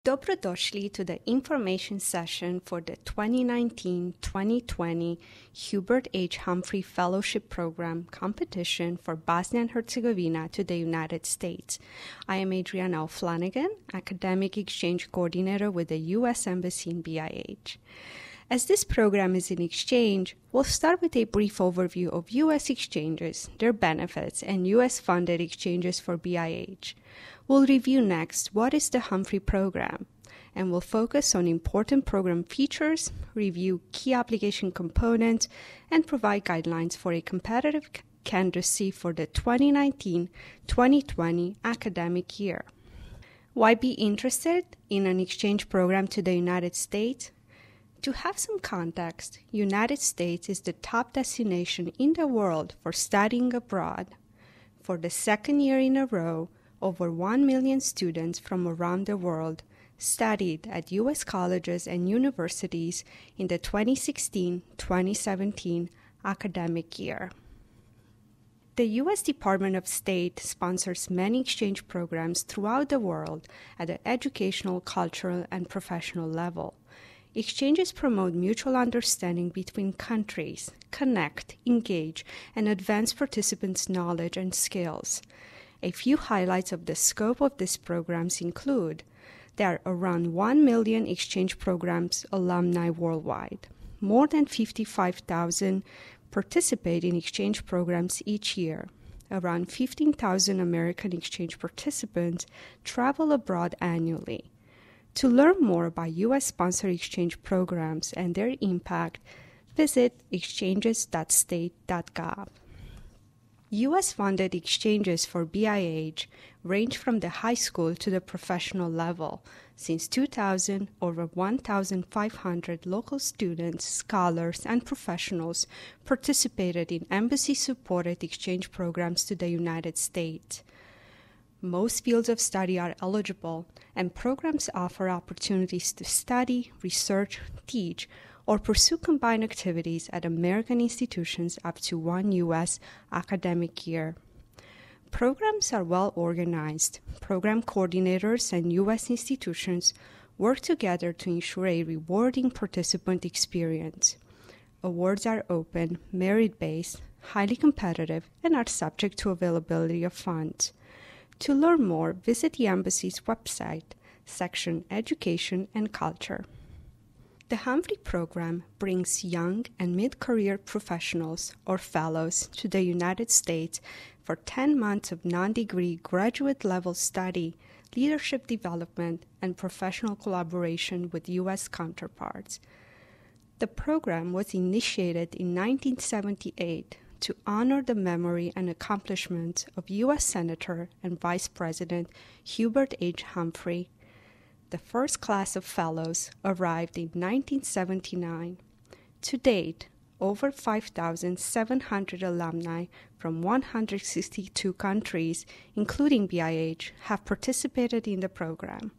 Dobrodošli to the information session for the 2019-2020 Hubert H. Humphrey Fellowship Program competition for Bosnia and Herzegovina to the United States. I am Adriana O'Flanagan, Academic Exchange Coordinator with the U.S. Embassy in BIH. As this program is in exchange, we'll start with a brief overview of U.S. exchanges, their benefits, and U.S.-funded exchanges for BIH. We'll review next what is the Humphrey Program, and we'll focus on important program features, review key application components, and provide guidelines for a competitive candidacy for the 2019-2020 academic year. Why be interested in an exchange program to the United States? To have some context, United States is the top destination in the world for studying abroad. For the second year in a row, over 1 million students from around the world studied at U.S. colleges and universities in the 2016-2017 academic year. The U.S. Department of State sponsors many exchange programs throughout the world at the educational, cultural, and professional level. Exchanges promote mutual understanding between countries, connect, engage, and advance participants' knowledge and skills. A few highlights of the scope of these programs include: there are around 1 million exchange programs alumni worldwide. More than 55,000 participate in exchange programs each year. Around 15,000 American exchange participants travel abroad annually. To learn more about U.S.-sponsored exchange programs and their impact, visit exchanges.state.gov. U.S.-funded exchanges for BIH range from the high school to the professional level. Since 2000, over 1,500 local students, scholars, and professionals participated in embassy-supported exchange programs to the United States. Most fields of study are eligible, and programs offer opportunities to study, research, teach, or pursue combined activities at American institutions up to 1 U.S. academic year. Programs are well organized. Program coordinators and U.S. institutions work together to ensure a rewarding participant experience. Awards are open, merit-based, highly competitive, and are subject to availability of funds. To learn more, visit the Embassy's website, section Education and Culture. The Humphrey Program brings young and mid-career professionals or fellows to the United States for 10 months of non-degree graduate-level study, leadership development, and professional collaboration with U.S. counterparts. The program was initiated in 1978 to honor the memory and accomplishments of U.S. Senator and Vice President Hubert H. Humphrey. The first class of fellows arrived in 1979. To date, over 5,700 alumni from 162 countries, including BIH, have participated in the program.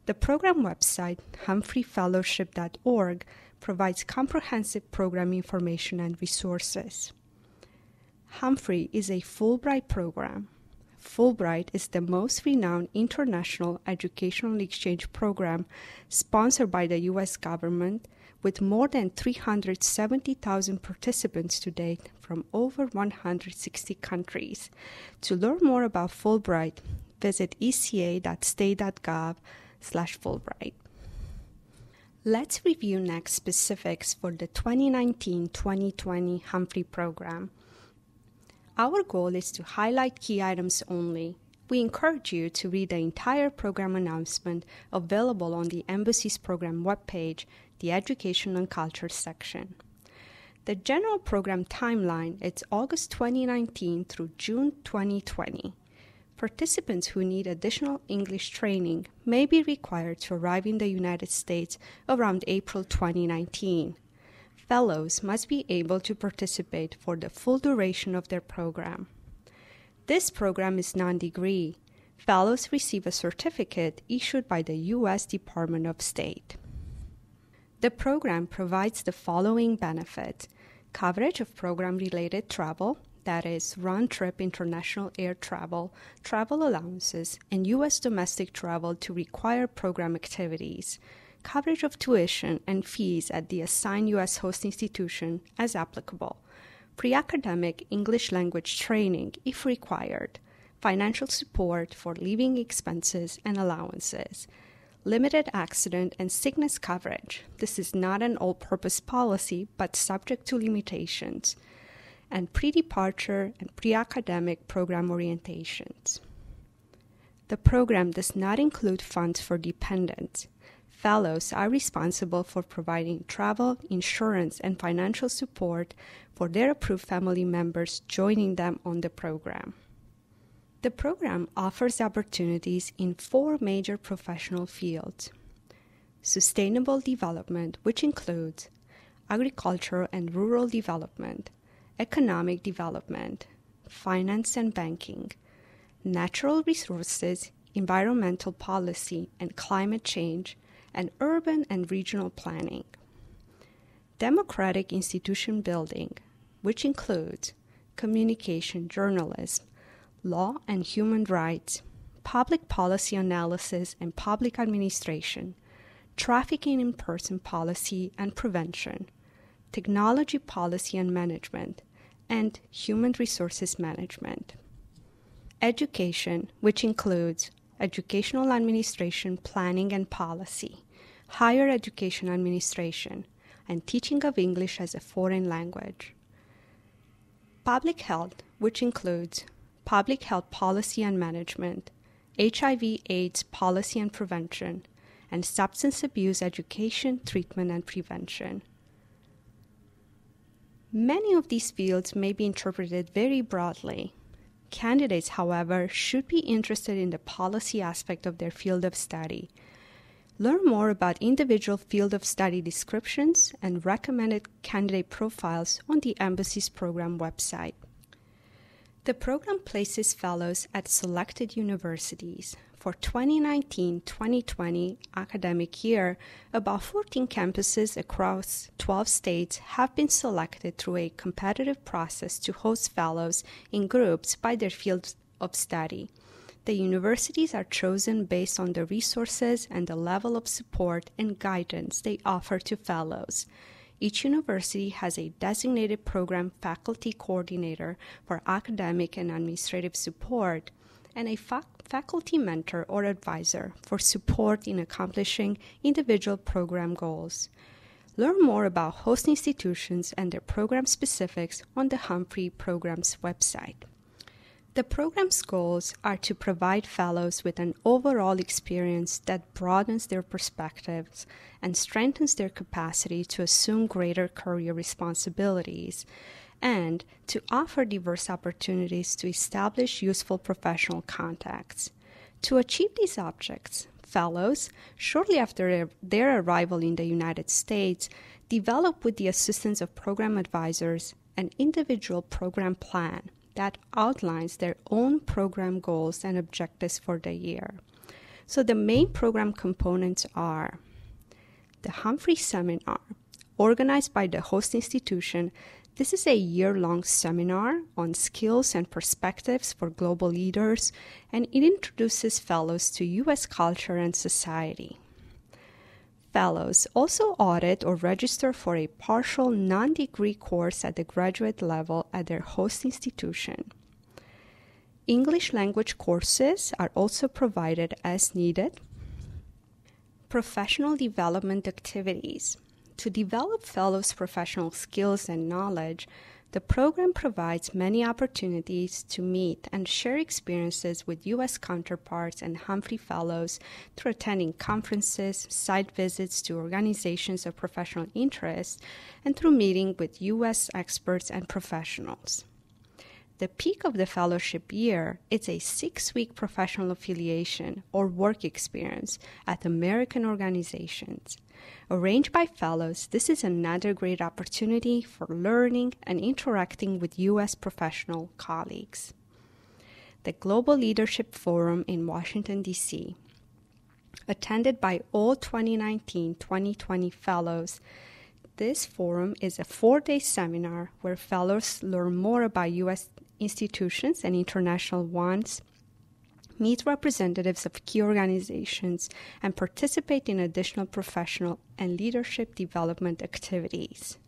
The program website, humphreyfellowship.org, provides comprehensive program information and resources. Humphrey is a Fulbright program. Fulbright is the most renowned international educational exchange program sponsored by the U.S. government, with more than 370,000 participants to date from over 160 countries. To learn more about Fulbright, visit eca.state.gov/Fulbright. Let's review next specifics for the 2019-2020 Humphrey Program. Our goal is to highlight key items only. We encourage you to read the entire program announcement available on the Embassy's program webpage, the Education and Culture section. The general program timeline is August 2019 through June 2020. Participants who need additional English training may be required to arrive in the United States around April 2019. Fellows must be able to participate for the full duration of their program. This program is non-degree. Fellows receive a certificate issued by the U.S. Department of State. The program provides the following benefits: coverage of program-related travel, that is, round-trip international air travel, travel allowances, and U.S. domestic travel to required program activities, coverage of tuition and fees at the assigned U.S. host institution as applicable, pre-academic English language training if required, financial support for living expenses and allowances, limited accident and sickness coverage. This is not an all-purpose policy, but subject to limitations, and pre-departure and pre-academic program orientations. The program does not include funds for dependents. Fellows are responsible for providing travel, insurance, and financial support for their approved family members joining them on the program. The program offers opportunities in 4 major professional fields: sustainable development, which includes agricultural and rural development, economic development, finance and banking, natural resources, environmental policy and climate change, and urban and regional planning. Democratic institution building, which includes communication, journalism, law and human rights, public policy analysis and public administration, trafficking in person policy and prevention, technology policy and management, and human resources management. Education, which includes educational administration, planning and policy, higher education administration, and teaching of English as a foreign language. Public health, which includes public health policy and management, HIV/AIDS policy and prevention, and substance abuse education, treatment, and prevention. Many of these fields may be interpreted very broadly. Candidates, however, should be interested in the policy aspect of their field of study. Learn more about individual field of study descriptions and recommended candidate profiles on the Embassy's program website. The program places fellows at selected universities. For 2019-2020 academic year, about 14 campuses across 12 states have been selected through a competitive process to host fellows in groups by their field of study. The universities are chosen based on the resources and the level of support and guidance they offer to fellows. Each university has a designated program faculty coordinator for academic and administrative support and a faculty mentor or advisor for support in accomplishing individual program goals. Learn more about host institutions and their program specifics on the Humphrey Program's website. The program's goals are to provide fellows with an overall experience that broadens their perspectives and strengthens their capacity to assume greater career responsibilities, and to offer diverse opportunities to establish useful professional contacts. To achieve these objectives, fellows, shortly after their arrival in the United States, develop with the assistance of program advisors an individual program plan that outlines their own program goals and objectives for the year. So the main program components are the Humphrey Seminar, organized by the host institution. This is a year-long seminar on skills and perspectives for global leaders, and it introduces fellows to U.S. culture and society. Fellows also audit or register for a partial non-degree course at the graduate level at their host institution. English language courses are also provided as needed. Professional development activities. To develop fellows' professional skills and knowledge, the program provides many opportunities to meet and share experiences with U.S. counterparts and Humphrey Fellows through attending conferences, site visits to organizations of professional interest, and through meeting with U.S. experts and professionals. The peak of the fellowship year is a 6-week professional affiliation or work experience at American organizations. Arranged by fellows, this is another great opportunity for learning and interacting with U.S. professional colleagues. The Global Leadership Forum in Washington, D.C., attended by all 2019-2020 fellows. This forum is a 4-day seminar where fellows learn more about U.S. institutions and international ones, meet representatives of key organizations, and participate in additional professional and leadership development activities.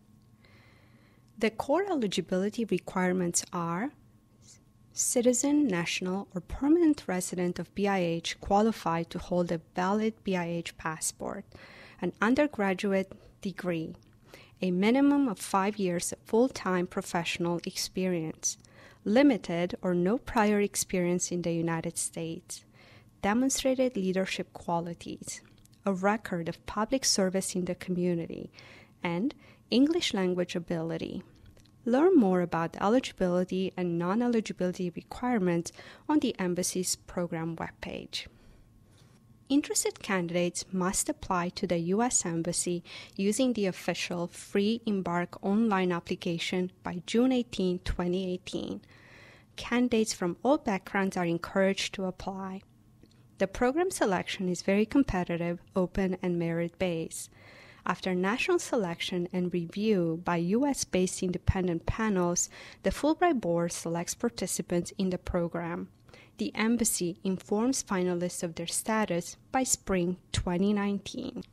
The core eligibility requirements are citizen, national, or permanent resident of BIH qualified to hold a valid BIH passport, an undergraduate degree, a minimum of 5 years of full-time professional experience, limited or no prior experience in the United States, demonstrated leadership qualities, a record of public service in the community, and English language ability. Learn more about eligibility and non-eligibility requirements on the Embassy's program webpage. Interested candidates must apply to the U.S. Embassy using the official free Embark online application by June 18, 2018. Candidates from all backgrounds are encouraged to apply. The program selection is very competitive, open, and merit-based. After national selection and review by U.S.-based independent panels, the Fulbright Board selects participants in the program. The Embassy informs finalists of their status by spring 2019.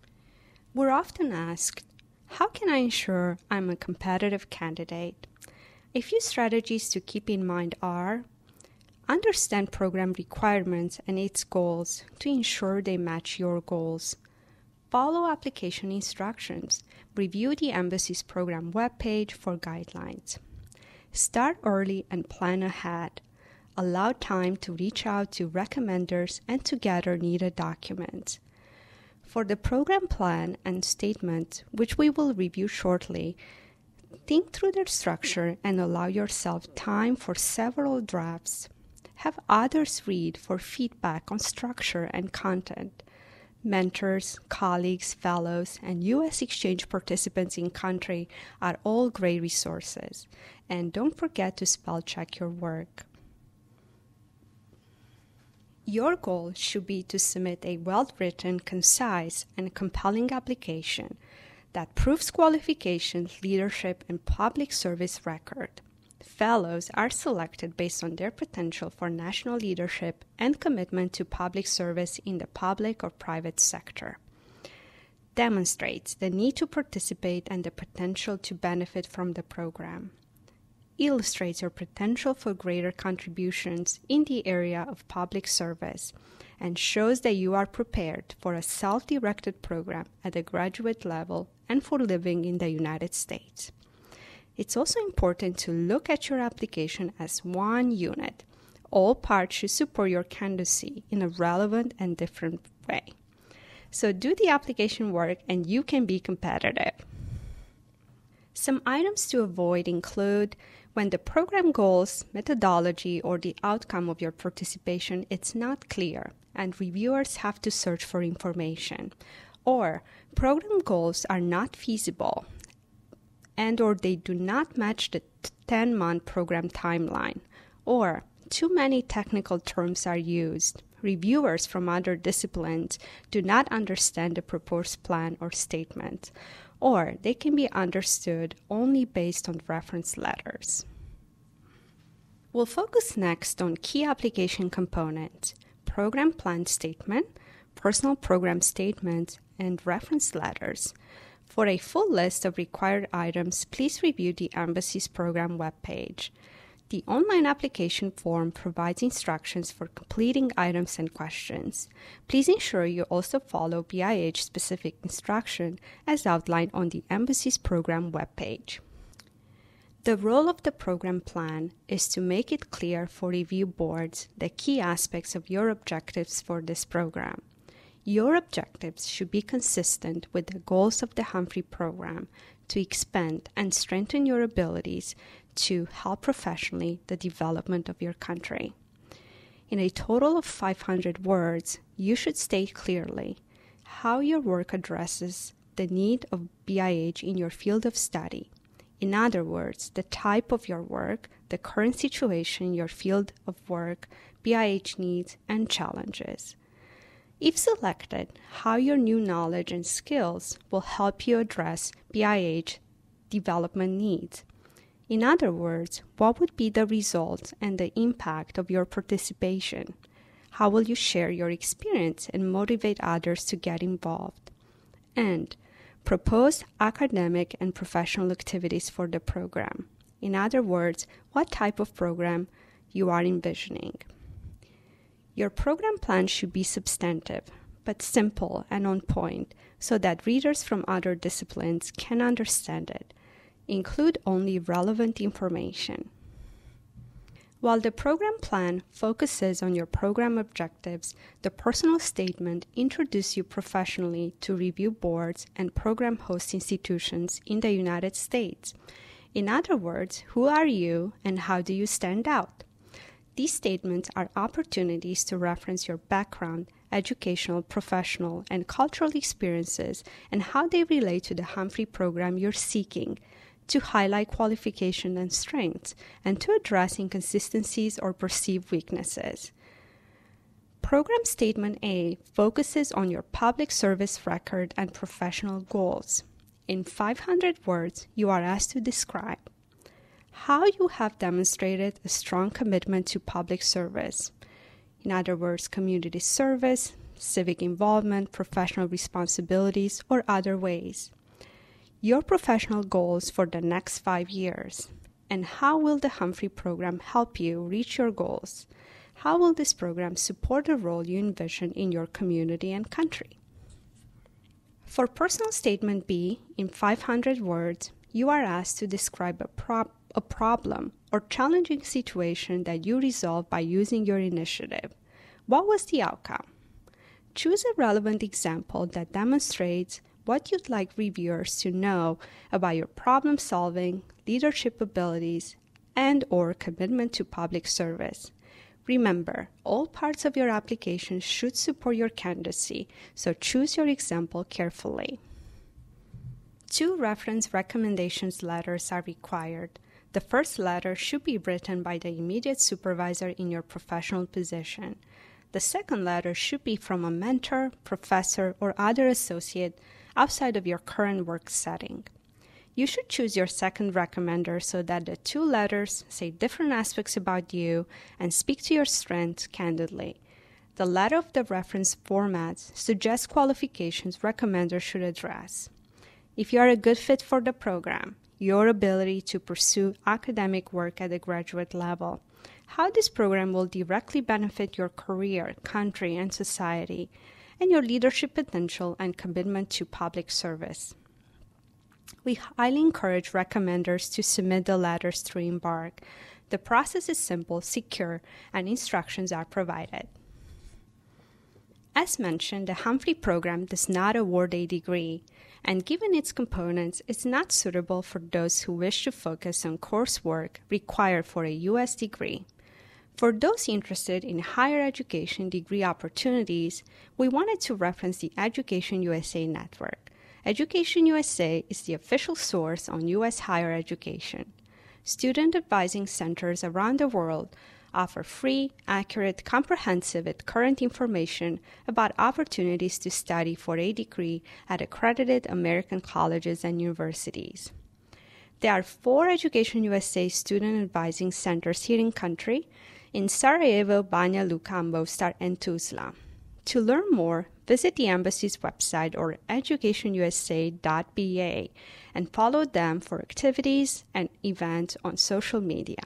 We're often asked, how can I ensure I'm a competitive candidate? A few strategies to keep in mind are: understand program requirements and its goals to ensure they match your goals. Follow application instructions. Review the Embassy's program webpage for guidelines. Start early and plan ahead. Allow time to reach out to recommenders and to gather needed documents. For the program plan and statement, which we will review shortly, think through their structure and allow yourself time for several drafts. Have others read for feedback on structure and content. Mentors, colleagues, fellows, and U.S. exchange participants in country are all great resources. And don't forget to spell check your work. Your goal should be to submit a well-written, concise, and compelling application that proves qualifications, leadership, and public service record. Fellows are selected based on their potential for national leadership and commitment to public service in the public or private sector. Demonstrates the need to participate and the potential to benefit from the program. Illustrates your potential for greater contributions in the area of public service and shows that you are prepared for a self-directed program at the graduate level and for living in the United States. It's also important to look at your application as one unit. All parts should support your candidacy in a relevant and different way. So do the application work and you can be competitive. Some items to avoid include when the program goals, methodology, or the outcome of your participation is not clear and reviewers have to search for information, or program goals are not feasible and or they do not match the 10-month program timeline, or too many technical terms are used. Reviewers from other disciplines do not understand the proposed plan or statement, or they can be understood only based on reference letters. We'll focus next on key application components: program plan statement, personal program statement, and reference letters. For a full list of required items, please review the Embassy's program webpage. The online application form provides instructions for completing items and questions. Please ensure you also follow BIH-specific instruction as outlined on the Embassy's program webpage. The role of the program plan is to make it clear for review boards the key aspects of your objectives for this program. Your objectives should be consistent with the goals of the Humphrey Program to expand and strengthen your abilities to help professionally the development of your country. In a total of 500 words, you should state clearly how your work addresses the need of BIH in your field of study. In other words, the type of your work, the current situation in your field of work, BIH needs, and challenges. If selected, how your new knowledge and skills will help you address BIH development needs. In other words, what would be the results and the impact of your participation? How will you share your experience and motivate others to get involved? And propose academic and professional activities for the program. In other words, what type of program you are envisioning. Your program plan should be substantive, but simple and on point so that readers from other disciplines can understand it. Include only relevant information. While the program plan focuses on your program objectives, the personal statement introduces you professionally to review boards and program host institutions in the United States. In other words, who are you and how do you stand out? These statements are opportunities to reference your background, educational, professional, and cultural experiences and how they relate to the Humphrey Program you're seeking, to highlight qualifications and strengths, and to address inconsistencies or perceived weaknesses. Program Statement A focuses on your public service record and professional goals. In 500 words, you are asked to describe how you have demonstrated a strong commitment to public service. In other words, community service, civic involvement, professional responsibilities, or other ways. Your professional goals for the next 5 years, and how will the Humphrey Program help you reach your goals? How will this program support the role you envision in your community and country? For Personal Statement B, in 500 words, you are asked to describe a problem or challenging situation that you resolved by using your initiative. What was the outcome? Choose a relevant example that demonstrates what you'd like reviewers to know about your problem-solving, leadership abilities, and/or commitment to public service. Remember, all parts of your application should support your candidacy, so choose your example carefully. 2 reference recommendations letters are required. The first letter should be written by the immediate supervisor in your professional position. The second letter should be from a mentor, professor, or other associate outside of your current work setting. You should choose your second recommender so that the 2 letters say different aspects about you and speak to your strengths candidly. The letter of the reference formats suggests qualifications recommenders should address. If you are a good fit for the program, your ability to pursue academic work at the graduate level, how this program will directly benefit your career, country, and society, and your leadership potential and commitment to public service. We highly encourage recommenders to submit the letters through Embark. The process is simple, secure, and instructions are provided. As mentioned, the Humphrey Program does not award a degree, and given its components, it's not suitable for those who wish to focus on coursework required for a U.S. degree. For those interested in higher education degree opportunities, we wanted to reference the Education USA network. Education USA is the official source on U.S. higher education. Student advising centers around the world offer free, accurate, comprehensive, and current information about opportunities to study for a degree at accredited American colleges and universities. There are 4 Education USA student advising centers here in country, in Sarajevo, Banja Luka, Mostar, and Tuzla. To learn more, visit the embassy's website or educationusa.ba and follow them for activities and events on social media.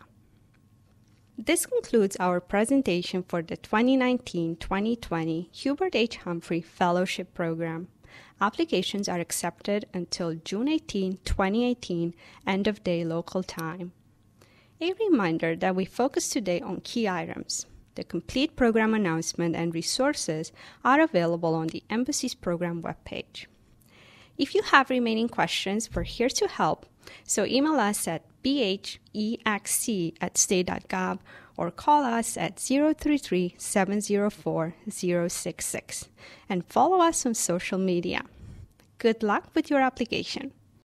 This concludes our presentation for the 2019-2020 Hubert H. Humphrey Fellowship Program. Applications are accepted until June 18, 2018, end of day local time. A reminder that we focus today on key items. The complete program announcement and resources are available on the Embassy's program webpage. If you have remaining questions, we're here to help, so email us at bhexc@state.gov or call us at 033-704-066 and follow us on social media. Good luck with your application.